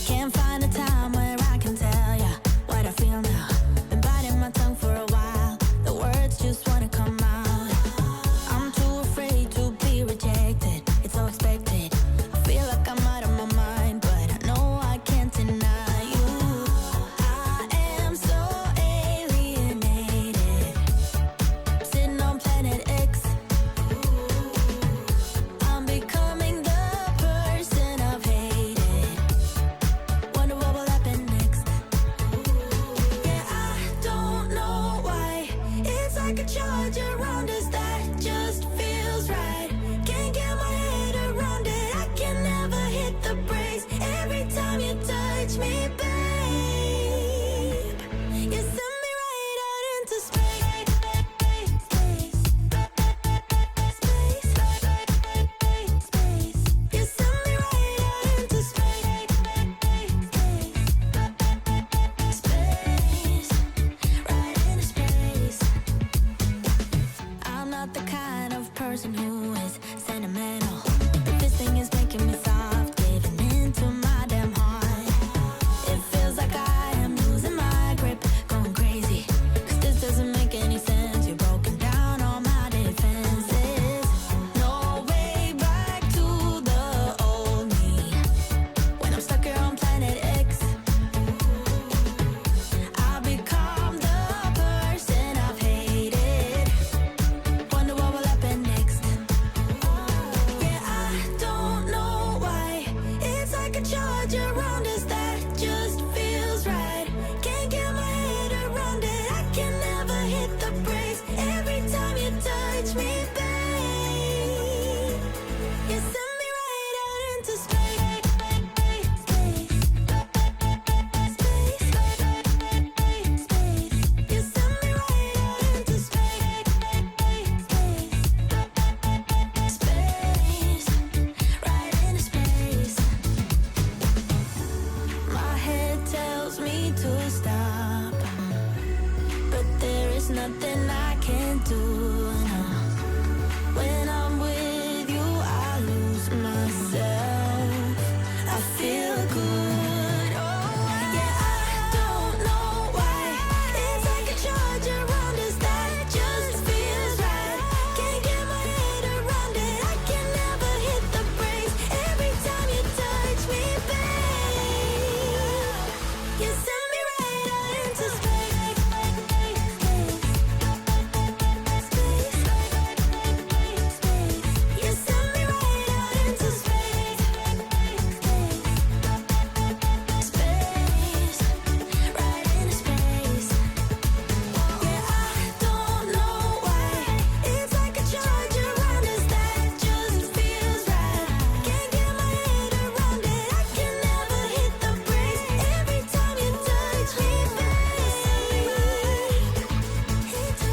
Can't find a time where I can tell ya what I feel now. Been biting my tongue for a while. The words just wanna come out. I'm too afraid to be rejected. It's so expected. I feel like I'm out of my mind, but I know I can't deny you. I am so alienated, sitting on planet X. I'm becoming the person I've hated. Wonder what will happen next. Yeah, I don't know why. It's like a charge around us that just feels right. Can't get my head around it. I can never hit the brakes. Every time you touch me, babe, you send me right out into space. You send me right out into space. Right into space. I'm not the kind of person who is sentimental, but this thing is making me soft, giving into my damn heart. It feels like I am losing my grip, going crazy, 'cause this doesn't make any sense. You're broken down all my defenses. No way back to the old me when I'm stuck here on planet X. I'll become the person I've hated. Wonder what will happen next. Yeah, I don't know why. It's like a charge around us that just feels right. Can't get my head around it. I can never hit the brakes. Every time you touch me, babe, you send me right out into space. You send me right out into space. Right into space. My head tells me to stop, but there is nothing I can do. No. When I'm with you, I lose myself. I feel good. Oh, yeah, I don't know why. It's like a charge around us that just feels right. Can't get my head around it. I can never hit the brakes. Every time you touch me, babe, you send me right out into space. You send me right out into space. Right into space. Yeah, I don't know why. It's like a charge around us that just feels right. Can't get my head around it. I can never hit the brakes. Every time you touch me, babe, into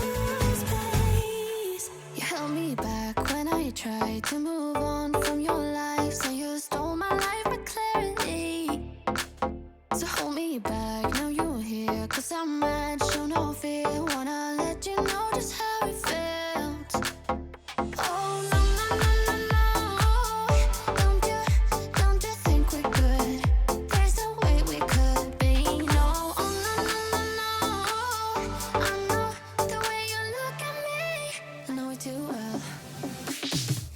space. You held me back when I tried to move on from your life. So you stole my life with clarity. So hold me back, now you're here, 'cause I'm mad, show no fear. Wanna let you know just how it felt. Oh, no, no, no, no, no. Don't you think we could? There's a way we could be. No, oh, no, no, no, no. I know the way you look at me. I know it too well.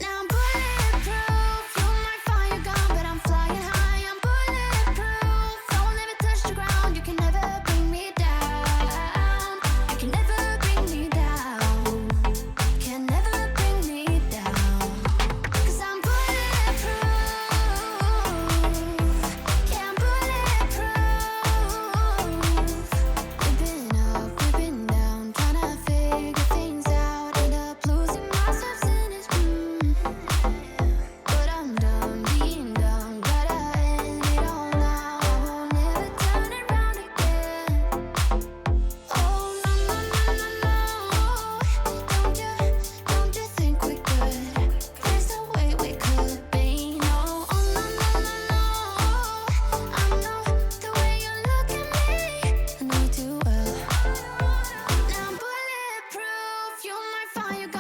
Now I'm bulletproof. You might find you're gone, but I'm flying high. I'm bulletproof. Don't let me touch the ground. You can never bring me down. You can never bring me down. Can never bring me down. 'Cause I'm bulletproof. Yeah, I'm bulletproof. We've been up, we've been down, trying to figure things out. End up losing myself in it. But I'm done being dumb. Gotta end it all now. I won't ever turn it round again. Oh, no, no, no, no, no. Don't you think we could? There's a way we could be. No, oh, no, no, no, no. I know the way you look at me. I know it too well. Now I'm bulletproof. You might find you're